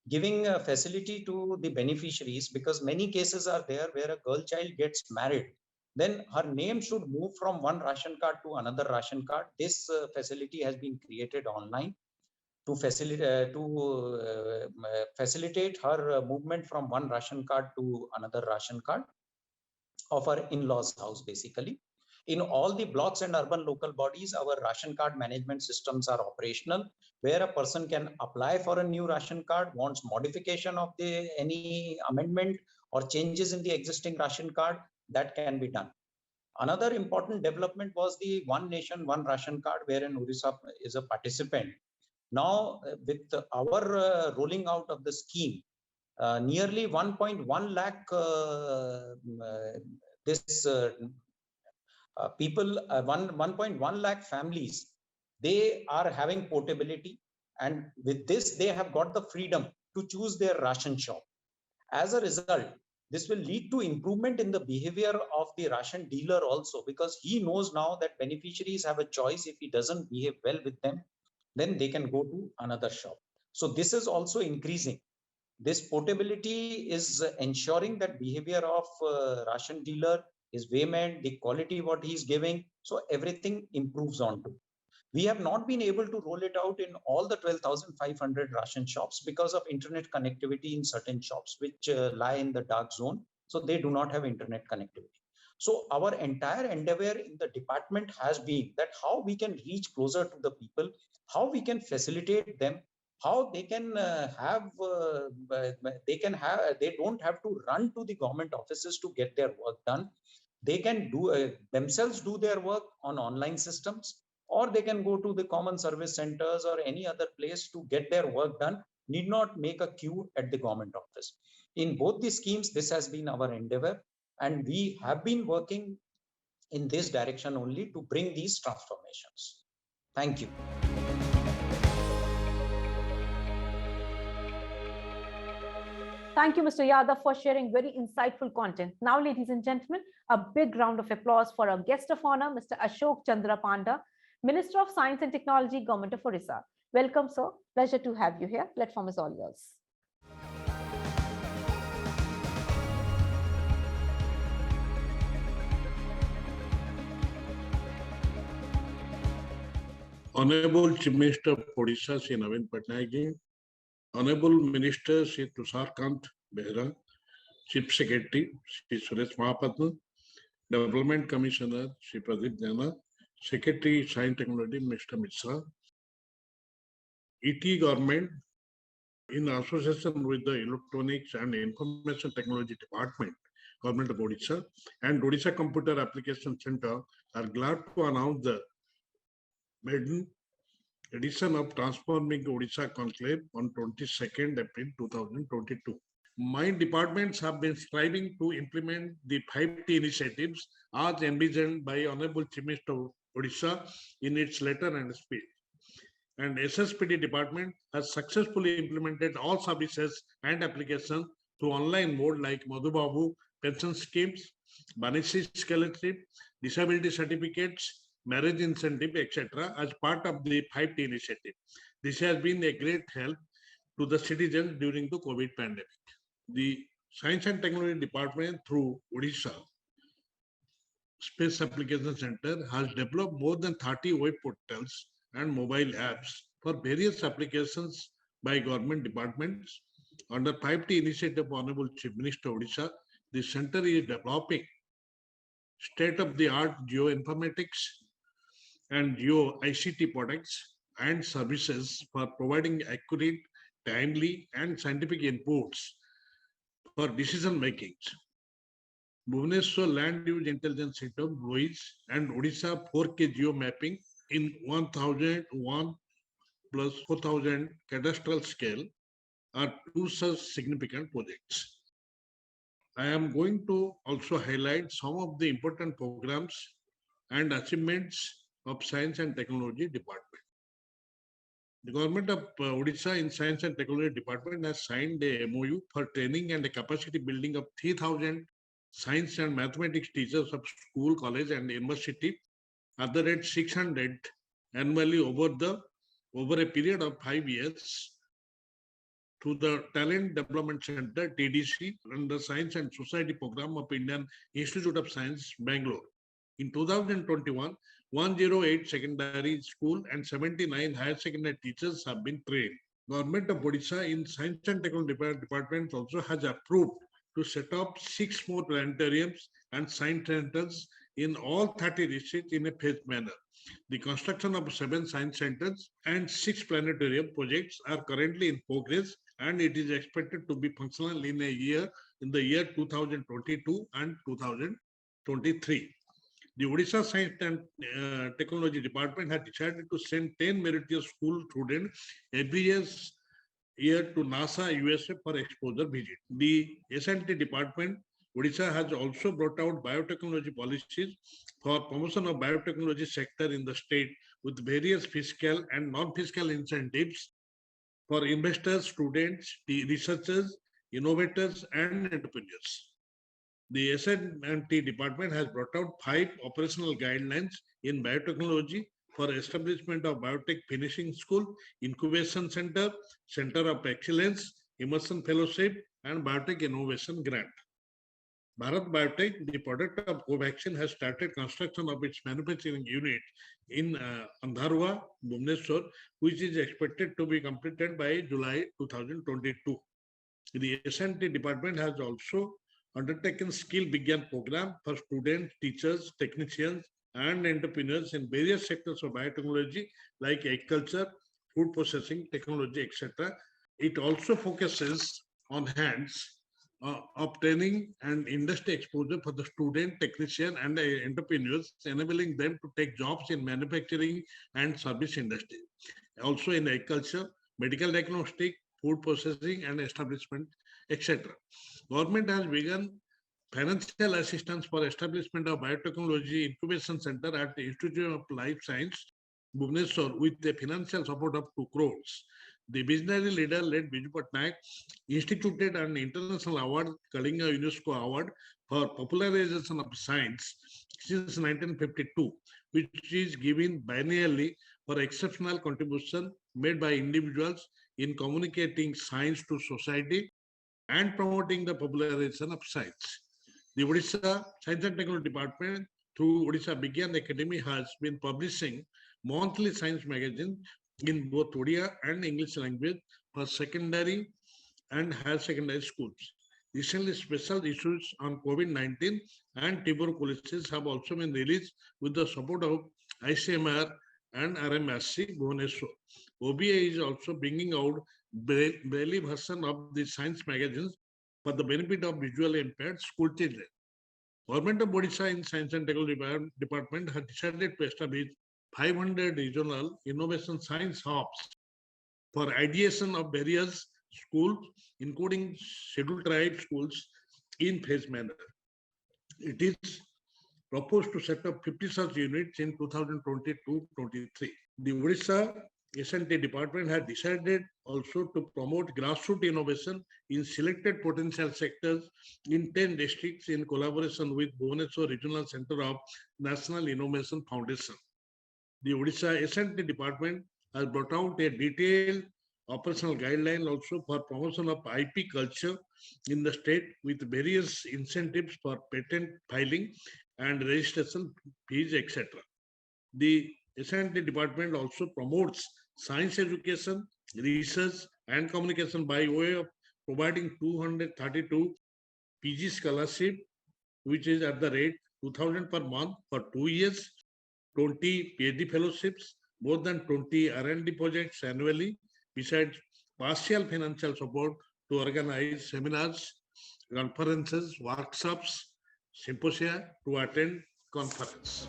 giving a facility to the beneficiaries, because many cases are there where a girl child gets married, then her name should move from one ration card to another ration card. This facility has been created online to facilitate her movement from one ration card to another ration card of her in-laws house, basically. In all the blocks and urban local bodies, our ration card management systems are operational, where a person can apply for a new ration card, wants modification of any amendment or changes in the existing ration card, that can be done. Another important development was the One Nation, One Ration card, wherein Orissa is a participant. Now, with our rolling out of the scheme, nearly 1.1 lakh people, 1.1 lakh families, they are having portability, and with this they have got the freedom to choose their ration shop. As a result, this will lead to improvement in the behavior of the ration dealer also, because he knows now that beneficiaries have a choice. If he doesn't behave well with them, then they can go to another shop. So this is also increasing. This portability is ensuring that behavior of ration dealer is payment, the quality what he is giving, so everything improves on to. We have not been able to roll it out in all the 12,500 ration shops because of internet connectivity in certain shops which lie in the dark zone. So they do not have internet connectivity. So our entire endeavor in the department has been that how we can reach closer to the people, how we can facilitate them, how they can they don't have to run to the government offices to get their work done. They can do themselves do their work on online systems, or they can go to the common service centers or any other place to get their work done, need not make a queue at the government office. In both the schemes, this has been our endeavor, and we have been working in this direction only to bring these transformations. Thank you. Thank you, Mr. Yadav, for sharing very insightful content. Now, ladies and gentlemen, a big round of applause for our guest of honor, Mr. Ashok Chandra Panda, Minister of Science and Technology, Government of Orissa. Welcome, sir. Pleasure to have you here. Platform is all yours. Honorable Chief Minister of Odisha, Shri Naveen Pattnaik, Honorable Minister Shri Tusharkant Behra, Chief Secretary Shri Suresh Mahapatna, Development Commissioner Shri Pradeep Jana, Secretary Science Technology Mr. Mishra, ET Government in association with the Electronics and Information Technology Department, Government of Odisha, and Odisha Computer Application Center are glad to announce the maiden edition of Transforming Odisha Conclave on 22nd April 2022. My departments have been striving to implement the 5T initiatives as envisioned by Honorable Chief Minister of Odisha in its letter and speech. And SSPD department has successfully implemented all services and applications through online mode like Madhubabu, pension schemes, Banisi scholarship, disability certificates, marriage incentive, etc. as part of the 5T initiative. This has been a great help to the citizens during the COVID pandemic. The Science and Technology Department through Odisha Space Application Center has developed more than 30 web portals and mobile apps for various applications by government departments. Under 5T initiative of Honorable Chief Minister Odisha, the center is developing state-of-the-art geoinformatics and geo-ICT products and services for providing accurate, timely, and scientific inputs for decision making. Bhubaneswar Land Use Intelligence System, BLUIS, and Odisha 4K geo mapping in 1001 plus 4000 cadastral scale are two such significant projects. I am going to also highlight some of the important programs and achievements of Science and Technology Department. The government of Odisha in Science and Technology Department has signed a MOU for training and a capacity building of 3,000 science and mathematics teachers of school, college, and university at the rate 600 annually over a period of 5 years to the Talent Development Center, TDC, and the Science and Society Program of Indian Institute of Science, Bangalore. In 2021, 108 secondary school and 79 higher secondary teachers have been trained. Government of Odisha in Science and Technology Department also has approved to set up 6 more planetariums and science centers in all 30 districts in a phased manner. The construction of 7 science centers and 6 planetarium projects are currently in progress, and it is expected to be functional in the year 2022 and 2023. The Odisha Science and Technology Department has decided to send 10 meritorious school students every year to NASA USA for exposure visit. The S&T Department, Odisha, has also brought out biotechnology policies for promotion of biotechnology sector in the state with various fiscal and non-fiscal incentives for investors, students, researchers, innovators, and entrepreneurs. The S&T Department has brought out 5 operational guidelines in biotechnology for establishment of biotech finishing school, incubation center, center of excellence, immersion fellowship, and biotech innovation grant. Bharat Biotech, the product of Covaxin, has started construction of its manufacturing unit in Andharwa, Bhubaneswar, which is expected to be completed by July 2022. The S&T Department has also undertaken skill Vigyan program for students, teachers, technicians, and entrepreneurs in various sectors of biotechnology like agriculture, food processing, technology, etc. It also focuses on hands of training and industry exposure for the student, technician, and entrepreneurs, enabling them to take jobs in manufacturing and service industry. Also in agriculture, medical diagnostic, food processing and establishment, etc. Government has begun financial assistance for establishment of biotechnology incubation center at the Institute of Life Science, Bhubaneswar, with the financial support of 2 crores. The visionary leader led Pattnaik instituted an international award, Kalinga UNESCO Award for popularization of science since 1952, which is given biennially for exceptional contribution made by individuals in communicating science to society and promoting the popularization of science. The Odisha Science and Technology Department through Odisha Vigyan Academy has been publishing monthly science magazine in both Odia and English language for secondary and higher secondary schools. Recently, special issues on COVID-19 and tuberculosis have also been released with the support of ICMR and RMSC Bhubaneswar. OBA is also bringing out Braille version of the science magazines for the benefit of visually impaired school children. Government of Odisha in Science and Technology Department has decided to establish 500 regional innovation science hubs for ideation of various schools, including scheduled tribe schools, in phased manner. It is proposed to set up 50 such units in 2022-23. The Odisha E&IT department has decided also to promote grassroots innovation in selected potential sectors in 10 districts in collaboration with Bhubaneswar Regional Center of National Innovation Foundation. The Odisha E&IT department has brought out a detailed operational guideline also for promotion of IP culture in the state with various incentives for patent filing and registration fees, etc. The E&IT department also promotes science education, research, and communication by way of providing 232 PG scholarship, which is at the rate 2,000 per month for 2 years, 20 PhD fellowships, more than 20 R&D projects annually, besides partial financial support to organize seminars, conferences, workshops, symposia to attend conference.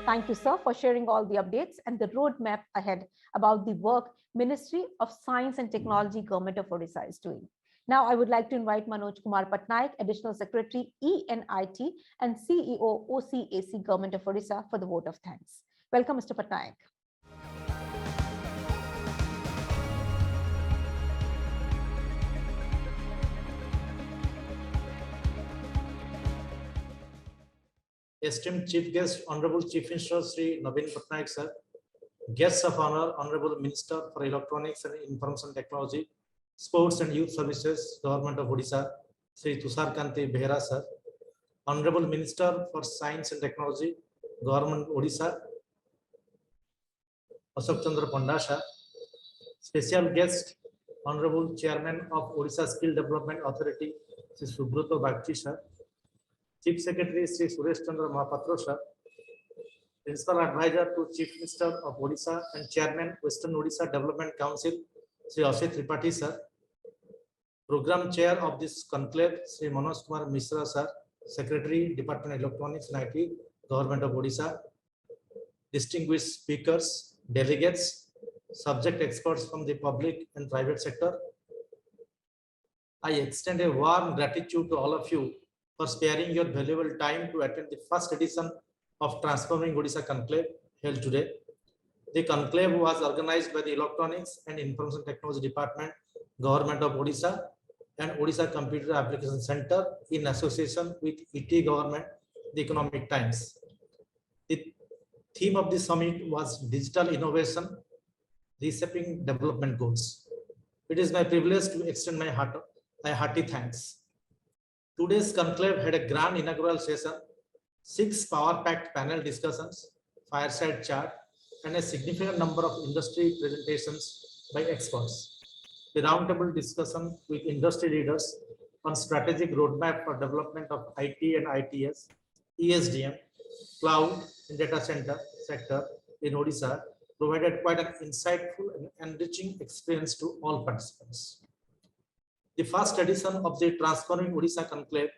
Thank you, sir, for sharing all the updates and the roadmap ahead about the work Ministry of Science and Technology, Government of Orissa is doing. Now, I would like to invite Manoj Kumar Pattnaik, Additional Secretary, E&IT, and CEO, OCAC, Government of Orissa, for the vote of thanks. Welcome, Mr. Pattnaik. Esteemed Chief Guest, Honorable Chief Minister Sri Naveen Pattnaik sir, Guests of Honor, Honorable Minister for Electronics and Information Technology, Sports and Youth Services, Government of Odisha, Sri Tusharkanti Behera sir, Honorable Minister for Science and Technology, Government Odisha, Ashok Chandra Panda sir, Special Guest, Honorable Chairman of Odisha Skill Development Authority, Sri Subrata Bagchi sir, Chief Secretary Sri Suresh Chandra Mahapatra sir, Principal Advisor to Chief Minister of Odisha and Chairman Western Odisha Development Council Sri Ashok Tripathi sir, Program Chair of this conclave Sri Manoj Kumar Mishra sir, Secretary Department of Electronics and IT, Government of Odisha, distinguished speakers, delegates, subject experts from the public and private sector. I extend a warm gratitude to all of you for sparing your valuable time to attend the first edition of Transforming Odisha Conclave held today. The conclave was organized by the Electronics and Information Technology Department, Government of Odisha, and Odisha Computer Application Center in association with ET Government, the Economic Times. The theme of the summit was Digital Innovation, Reshaping Development Goals. It is my privilege to extend my hearty thanks. Today's conclave had a grand inaugural session, 6 power-packed panel discussions, fireside chat, and a significant number of industry presentations by experts. The roundtable discussion with industry leaders on strategic roadmap for development of IT and ITS, ESDM, cloud and data center sector in Odisha provided quite an insightful and enriching experience to all participants. The first edition of the Transforming Odisha Conclave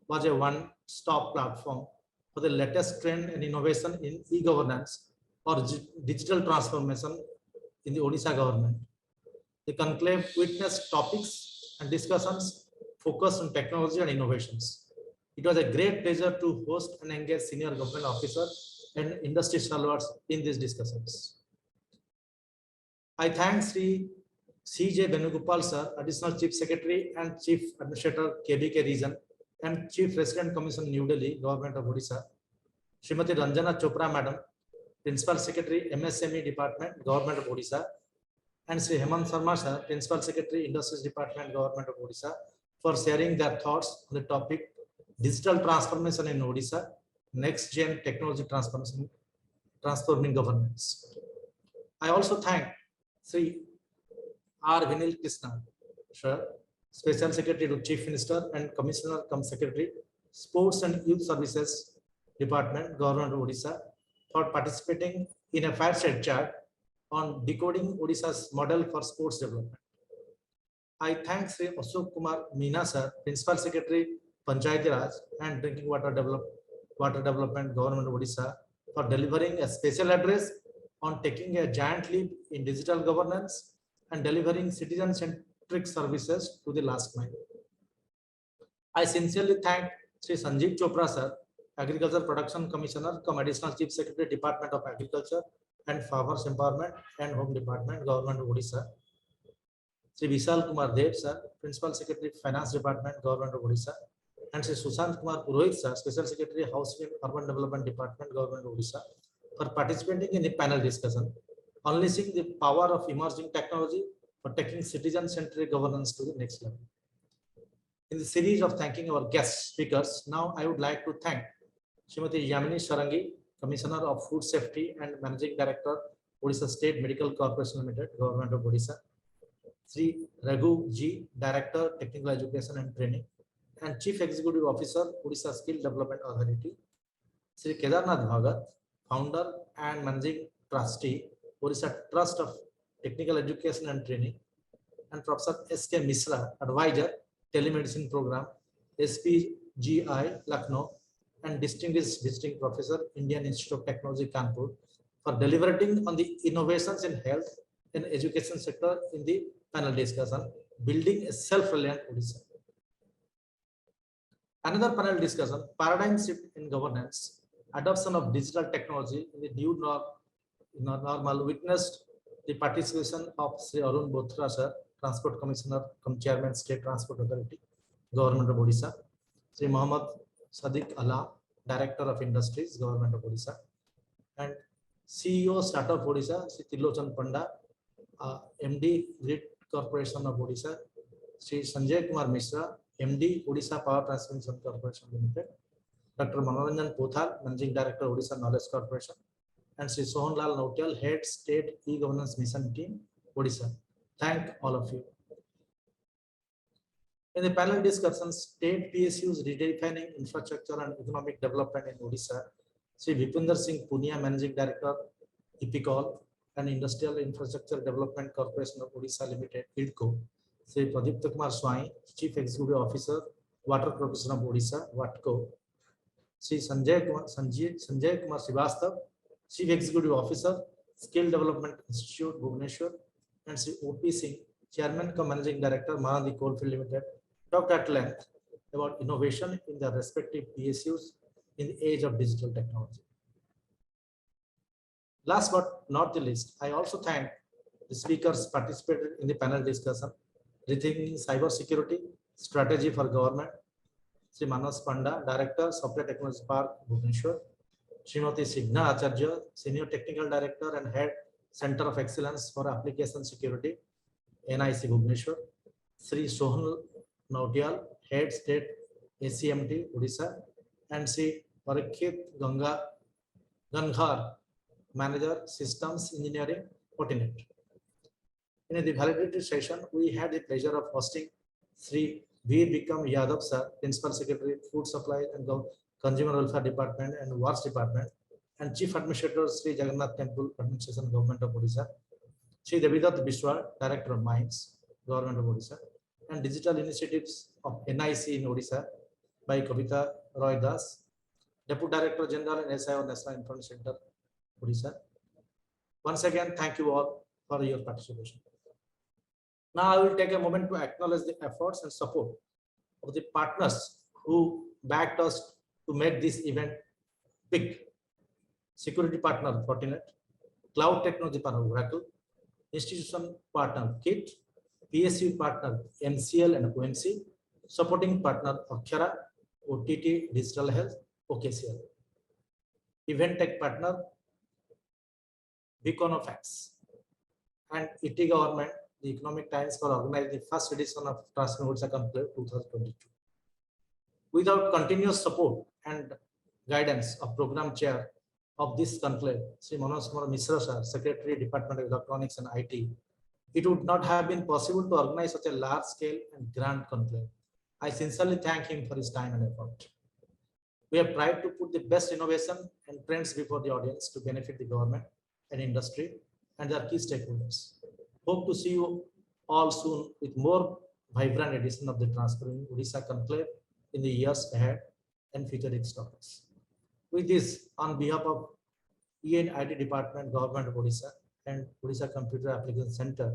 was a one-stop platform for the latest trend and innovation in e-governance or digital transformation in the Odisha government. The conclave witnessed topics and discussions focused on technology and innovations. It was a great pleasure to host and engage senior government officers and industry stalwarts in these discussions. I thank Sri C.J. Venugopal sir, Additional Chief Secretary and Chief Administrator KBK Region and Chief Resident Commission New Delhi, Government of Odisha, Srimati Ranjana Chopra Madam, Principal Secretary MSME Department, Government of Odisha, and Sri Hemant Sharma sir, Principal Secretary Industries Department, Government of Odisha, for sharing their thoughts on the topic Digital Transformation in Odisha, Next Gen Technology Transformation, Transforming Governance. I also thank Sri R. Vinil Krishna, sir, Special Secretary to Chief Minister and Commissioner cum Secretary, Sports and Youth Services Department, Government of Odisha, for participating in a fireside chat on decoding Odisha's model for sports development. I thank Sri Ashok Kumar Meena sir, Principal Secretary, Panchayati Raj and Drinking Water Development, Government of Odisha, for delivering a special address on taking a giant leap in digital governance and delivering citizen-centric services to the last mile. I sincerely thank Sri Sanjeev Chopra sir, Agriculture Production Commissioner, come Additional Chief Secretary, Department of Agriculture and Farmers Empowerment and Home Department, Government of Odisha. Sri Vishal Kumar Dev, sir, Principal Secretary, Finance Department, Government of Odisha. And Sri Sushant Kumar Purohit, sir, Special Secretary, Housing and Urban Development Department, Government of Odisha, for participating in the panel discussion, unleashing the power of emerging technology for taking citizen-centric governance to the next level. In the series of thanking our guest speakers, now I would like to thank Srimati Yamini Sarangi, Commissioner of Food Safety and Managing Director, Odisha State Medical Corporation Limited, Government of Odisha. Sri Raghu G, Director, Technical Education and Training, and Chief Executive Officer, Odisha Skill Development Authority. Sri Kedarnath Bhagat, Founder and Managing Trustee, Odisha Trust of Technical Education and Training, and Professor S.K. Misra, Advisor, Telemedicine Program, SPGI, Lucknow, and Distinguished Visiting Professor, Indian Institute of Technology, Kanpur, for deliberating on the innovations in health and education sector in the panel discussion, building a self-reliant Odisha. Another panel discussion, paradigm shift in governance, adoption of digital technology in the new normal, witnessed the participation of Sri Arun Bothra, sir, Transport Commissioner, Chairman, State Transport Authority, Government of Odisha. Sri Mohammad Sadiq Allah, Director of Industries, Government of Odisha, and CEO Startup Odisha, Sri Tilochan Panda, MD Grid Corporation of Odisha, Sri Sanjay Kumar Mishra, MD Odisha Power Transmission Corporation Limited, Dr. Manoranjan Pothar, Managing Director, Odisha Knowledge Corporation, and Sri Sohan Lal Nautiyal, Head State E-Governance Mission Team, Odisha. Thank all of you. In the panel discussion, state PSUs redefining infrastructure and economic development in Odisha, Sri Vipinder Singh Punia, Managing Director, EPICOL and Industrial Infrastructure Development Corporation of Odisha Limited, IDCO, Sri Pradipta Kumar Swai, Chief Executive Officer, Water Corporation of Odisha, WATCO, Sri Sanjay Kumar Srivastav, Chief Executive Officer, Skill Development Institute, Bhubaneswar, and Sri O.P. Singh, Chairman cum Managing Director, Mahanadi Coalfield Limited, talked at length about innovation in the respective PSUs in the age of digital technology. Last but not the least, I also thank the speakers participated in the panel discussion, Rethinking Cyber Security, Strategy for Government, Sri Manoj Panda, Director, Software Technology Park, Bhubaneswar, Srimati Signa Acharya, Senior Technical Director and Head, Center of Excellence for Application Security, NIC Bhubaneswar, Sri Sohan Nautiyal, Head State ACMT, Odisha, and Sri Parikshit Ganghar, Manager, Systems Engineering, Pattnaik. In the valedictory session, we had the pleasure of hosting Sri Veer Bikram Yadav, sir, Principal Secretary, Food Supply and Consumer Welfare Department and Wars Department, and Chief Administrator, Sri Jagannath Temple Administration, Government of Odisha, Sri Debidutta Biswal, Director of Mines, Government of Odisha, and Digital Initiatives of NIC in Odisha by Kabita Roy Das, Deputy Director General and SIO National Information Center, Odisha. Once again, thank you all for your participation. Now I will take a moment to acknowledge the efforts and support of the partners who backed us to make this event big. Security partner Pattnaik, Cloud Technology partner Oracle, Institution partner KIT, PSU partner MCL and OMC, supporting partner Akshara, OTT Digital Health, OCAC, Event Tech partner Beaconofax, and ET Government, the Economic Times, for organizing the first edition of Transforming Odisha Conclave 2022. Without continuous support and guidance of Program Chair of this conclave, Sri Manoj Kumar Mishra, sir, Secretary, Department of Electronics and IT, it would not have been possible to organize such a large scale and grand conclave. I sincerely thank him for his time and effort. We have tried to put the best innovation and trends before the audience to benefit the government and industry and their key stakeholders. Hope to see you all soon with more vibrant edition of the Transforming Odisha Conclave in the years ahead and future topics. With this, on behalf of E&IT Department, Government of Odisha and Odisha Computer Application Center,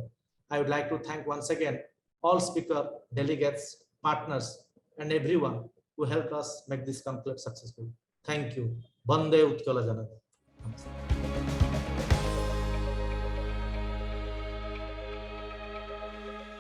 I would like to thank once again all speaker, delegates, partners, and everyone who helped us make this conclave successful. Thank you. Bande Utkala Janata.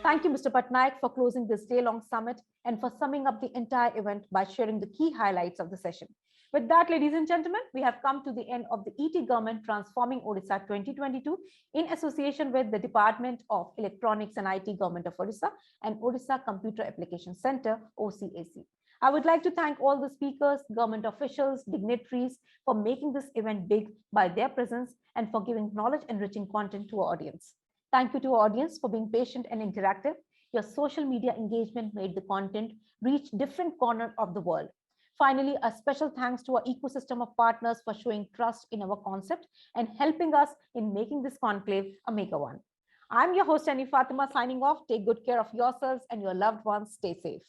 Thank you, Mr. Pattnaik, for closing this day-long summit and for summing up the entire event by sharing the key highlights of the session. With that, ladies and gentlemen, we have come to the end of the ET Government Transforming Odisha 2022 in association with the Department of Electronics and IT Government of Orissa and Orissa Computer Application Center, OCAC. I would like to thank all the speakers, government officials, dignitaries for making this event big by their presence and for giving knowledge-enriching content to our audience. Thank you to our audience for being patient and interactive. Your social media engagement made the content reach different corners of the world. Finally, a special thanks to our ecosystem of partners for showing trust in our concept and helping us in making this conclave a mega one. I'm your host, Annie Fatima, signing off. Take good care of yourselves and your loved ones. Stay safe.